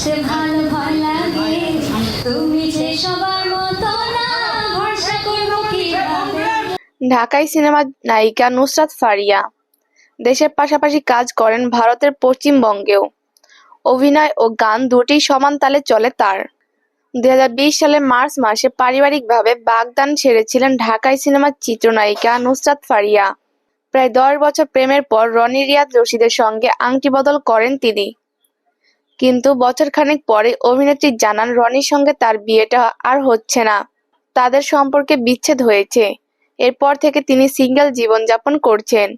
বাসতে ভালো ভয় লাগে, তুমি যে সবার মতো না, ভরসা করবো কিভাবে। ঢাকাই সিনেমার নায়িকা নুসরাত ফারিয়া দেশের পাশাপাশি কাজ করেন ভারতের পশ্চিমবঙ্গেও। অভিনয় ও গান দুটিই সমান তালে চলে তার। 2020 সালের মার্চ মাসে পারিবারিকভাবে বাগদান সেরেছিলেন ঢাকাই সিনেমার চিত্রনায়িকা নুসরাত ফারিয়া। প্রায় 10 বছর প্রেমের পর রনি রিয়াদ রশিদের সঙ্গে আংটি বদল করেন তিনি। কিন্তু বছরখানেক পরে অভিনেত্রী জানান রনির সঙ্গে তার বিয়েটা আর হচ্ছে না, তাদের সম্পর্কে বিচ্ছেদ হয়েছে। এরপর থেকে তিনি সিঙ্গেল জীবনযাপন করছেন।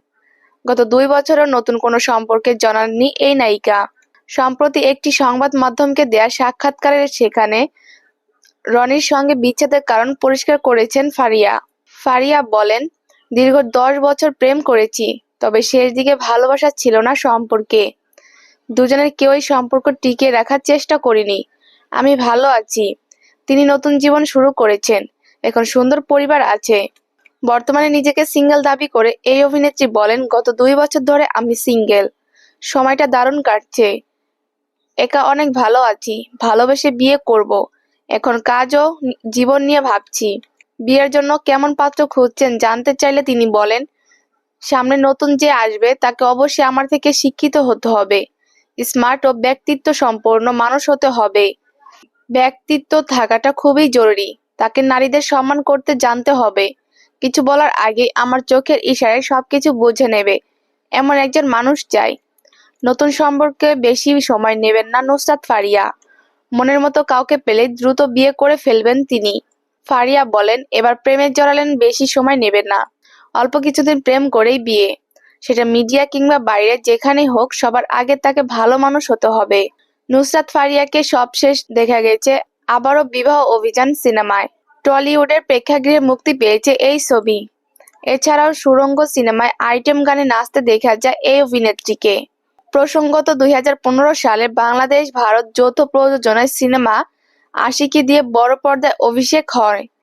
গত 2 বছরও নতুন কোনো সম্পর্কে জড়াননি এই নায়িকা। সম্প্রতি একটি সংবাদ মাধ্যমকে দেয়া সাক্ষাৎকারে সেখানে রনির সঙ্গে বিচ্ছেদের কারণ পরিষ্কার করেছেন ফারিয়া। ফারিয়া বলেন, দীর্ঘ 10 বছর প্রেম করেছি, তবে শেষ দিকে ভালোবাসা ছিল না সম্পর্কে। দুজনের কেউই সম্পর্ক টিকিয়ে রাখার চেষ্টা করিনি। আমি ভালো আছি। তিনি নতুন জীবন শুরু করেছেন, এখন সুন্দর পরিবার আছে। বর্তমানে নিজেকে সিঙ্গেল দাবি করে এই অভিনেত্রী বলেন, গত 2 বছর ধরে আমি সিঙ্গেল। সময়টা দারুণ কাটছে। একা অনেক ভালো আছি। ভালোবেসে বিয়ে করব। এখন কাজ ও জীবন নিয়ে ভাবছি। বিয়ের জন্য কেমন পাত্র খুঁজছেন জানতে চাইলে তিনি বলেন, সামনে নতুন যে আসবে তাকে অবশ্যই আমার থেকে শিক্ষিত হতে হবে, স্মার্ট ও ব্যক্তিত্ব সম্পন্ন মানুষ হতে হবে। ব্যক্তিত্ব থাকাটা খুবই জরুরি। তাকে নারীদের সম্মান করতে জানতে হবে। কিছু বলার আগেই আমার চোখের ইশারায় সবকিছু বুঝে নেবে এমন একজন মানুষ চাই। নতুন সম্পর্কে বেশি সময় নেবেন না নুসরাত ফারিয়া। মনের মতো কাউকে পেলে দ্রুত বিয়ে করে ফেলবেন তিনি। ফারিয়া বলেন, এবার প্রেমে জড়ালেন, বেশি সময় নেবেন না। অল্প কিছুদিন প্রেম করেই বিয়ে। সেটা মিডিয়া কিংবা বাইরে যেখানেই হোক, সবার আগে তাকে ভালো মানুষ হতে হবে। নুসরাত ফারিয়াকে সবশেষ দেখা গেছে আবারও বিবাহ অভিযান সিনেমায়। টলিউডের প্রেক্ষাগৃহে মুক্তি পেয়েছে এই ছবি। এছাড়াও সুড়ঙ্গ সিনেমায় আইটেম গানে নাচতে দেখা যায় এই অভিনেত্রীকে। প্রসঙ্গত 2015 সালে বাংলাদেশ ভারত যৌথ প্রযোজনায় সিনেমা আশিকি দিয়ে বড় পর্দায় অভিষেক হয়।